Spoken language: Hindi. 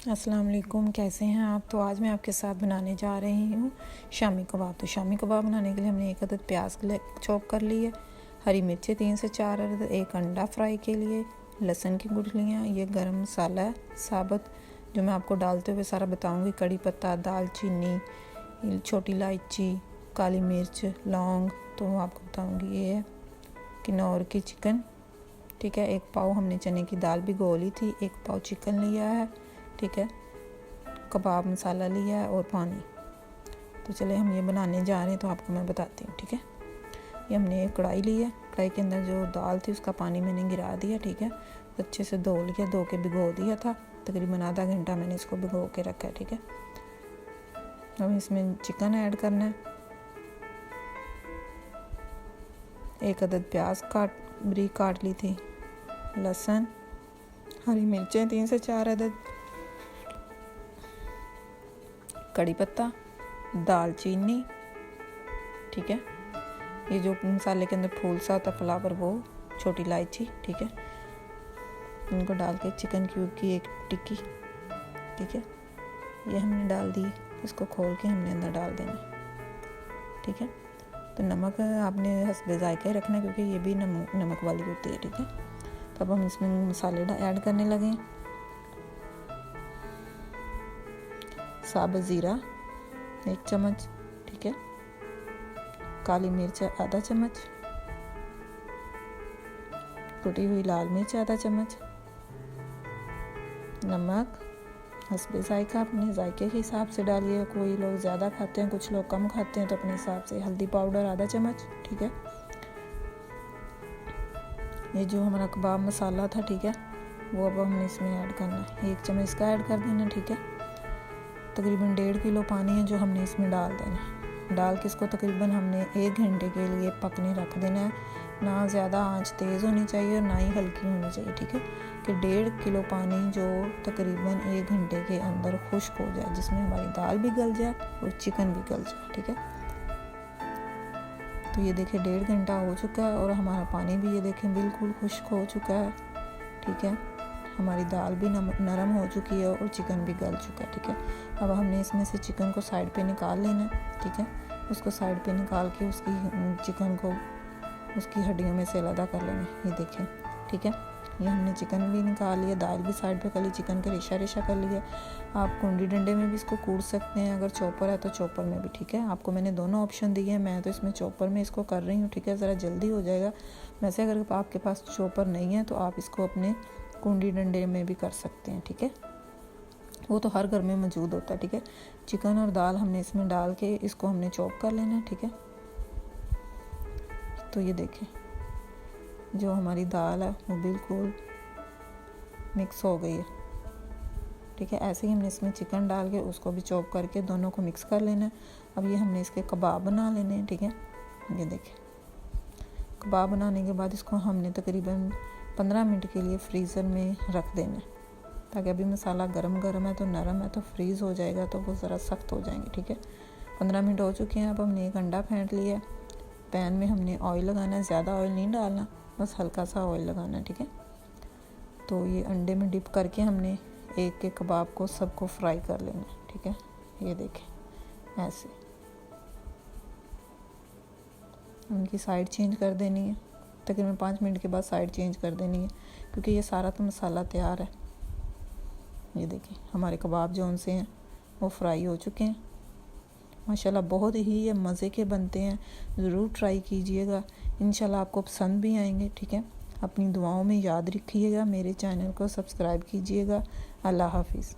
अस्सलाम वालेकुम, कैसे हैं आप। तो आज मैं आपके साथ बनाने जा रही हूँ शामी कबाब। तो शामी कबाब बनाने के लिए हमने एक अदद प्याज चॉप कर ली है, हरी मिर्चें 3 से 4 अदद, एक अंडा फ्राई के लिए, लहसुन की गुठलियाँ, ये गरम मसाला है साबुत जो मैं आपको डालते हुए सारा बताऊँगी, कड़ी पत्ता, दालचीनी, छोटी इलायची, काली मिर्च, लौंग, तो आपको बताऊँगी। ये है किन्नौर की चिकन, ठीक है। 1 पाव हमने चने की दाल भिगो ली थी, 1 पाव चिकन लिया है, ठीक है। कबाब मसाला लिया है और पानी। तो चले हम ये बनाने जा रहे हैं, तो आपको मैं बताती हूँ, ठीक है। ये हमने एक कढ़ाई ली है, कढ़ाई के अंदर जो दाल थी उसका पानी मैंने गिरा दिया, ठीक है। अच्छे से धो लिया, धो के भिगो दिया था, तकरीबन आधा घंटा मैंने इसको भिगो के रखा है, ठीक है। अब इसमें चिकन ऐड करना है, 1 अदद प्याज बारीक काट ली थी, लहसुन, हरी मिर्चें 3 से 4 अदद, कड़ी पत्ता, दालचीनी, ठीक है। ये जो मसाले के अंदर फूल सा होता फ्लावर, वो, छोटी इलायची, ठीक है। इनको डाल के चिकन क्यूब की एक टिक्की, ठीक है, ये हमने डाल दी। इसको खोल के हमने अंदर डाल देना, ठीक है। तो नमक आपने हस्बे जायका रखना है, क्योंकि ये भी नमक वाली होती है, ठीक है। तो अब हम इसमें मसाले ऐड करने लगे। साबुत ज़ीरा 1 चम्मच, ठीक है। काली मिर्च आधा चम्मच, कुटी हुई लाल मिर्च आधा चम्मच, नमक हस्बे जायका, अपने जायके के हिसाब से डालिए। कोई लोग ज़्यादा खाते हैं, कुछ लोग कम खाते हैं, तो अपने हिसाब से। हल्दी पाउडर आधा चम्मच, ठीक है। ये जो हमारा कबाब मसाला था, ठीक है, वो अब हमने इसमें ऐड करना है। 1 चम्मच इसका ऐड कर देना, ठीक है। तकरीबन 1.5 किलो पानी है जो हमने इसमें डाल देना है। डाल के इसको तकरीबन हमने 1 घंटे के लिए पकने रख देना है। ना ज़्यादा आंच तेज़ होनी चाहिए और ना ही हल्की होनी चाहिए, ठीक है। कि 1.5 किलो पानी जो तकरीबन 1 घंटे के अंदर खुश्क हो जाए, जिसमें हमारी दाल भी गल जाए और चिकन भी गल जाए, ठीक है। तो ये देखें 1.5 घंटा हो चुका है और हमारा पानी भी ये देखें बिल्कुल खुश्क हो चुका है, ठीक है। हमारी दाल भी नरम हो चुकी है और चिकन भी गल चुका है, ठीक है। अब हमने इसमें से चिकन को साइड पे निकाल लेना है, ठीक है। उसको साइड पे निकाल के उसकी चिकन को उसकी हड्डियों में से अलग कर लेना है, ये देखें, ठीक है। ये हमने चिकन भी निकाल लिया, दाल भी साइड पे कर ली, चिकन का रेशा रेशा कर लिया। आप कुंडी डंडे में भी इसको कूट सकते हैं, अगर चॉपर है तो चॉपर में भी, ठीक है। आपको मैंने दोनों ऑप्शन दिए हैं, मैं तो इसमें चॉपर में इसको कर रही हूँ, ठीक है। ज़रा जल्दी हो जाएगा। वैसे अगर आपके पास चॉपर नहीं है तो आप इसको अपने कुंडी डंडे में भी कर सकते हैं, ठीक है। वो तो हर घर में मौजूद होता है, ठीक है। चिकन और दाल हमने इसमें डाल के इसको हमने चॉप कर लेना है, ठीक है। तो ये देखें जो हमारी दाल है वो बिल्कुल मिक्स हो गई है, ठीक है। ऐसे ही हमने इसमें चिकन डाल के उसको भी चॉप करके दोनों को मिक्स कर लेना है। अब ये हमने इसके कबाब बना लेने हैं, ठीक है। ये देखें कबाब बनाने के बाद इसको हमने तकरीबन 15 मिनट के लिए फ्रीज़र में रख देना है, ताकि अभी मसाला गरम गरम है तो नरम है, तो फ्रीज़ हो जाएगा तो वो ज़रा सख्त हो जाएंगे, ठीक है। 15 मिनट हो चुके हैं। अब हमने एक अंडा फेंट लिया, पैन में हमने ऑयल लगाना है, ज़्यादा ऑयल नहीं डालना, बस हल्का सा ऑयल लगाना है, ठीक है। तो ये अंडे में डिप करके हमने एक एक कबाब को सबको फ्राई कर लेना है, ठीक है। ये देखें ऐसे उनकी साइड चेंज कर देनी है, तकरीबन 5 मिनट के बाद साइड चेंज कर देनी है, क्योंकि ये सारा तो मसाला तैयार है। ये देखें हमारे कबाब जो उनसे हैं वो फ्राई हो चुके हैं माशाल्लाह, बहुत ही ये मज़े के बनते हैं। ज़रूर ट्राई कीजिएगा, इंशाल्लाह आपको पसंद भी आएंगे, ठीक है। अपनी दुआओं में याद रखिएगा, मेरे चैनल को सब्सक्राइब कीजिएगा। अल्लाह हाफिज़।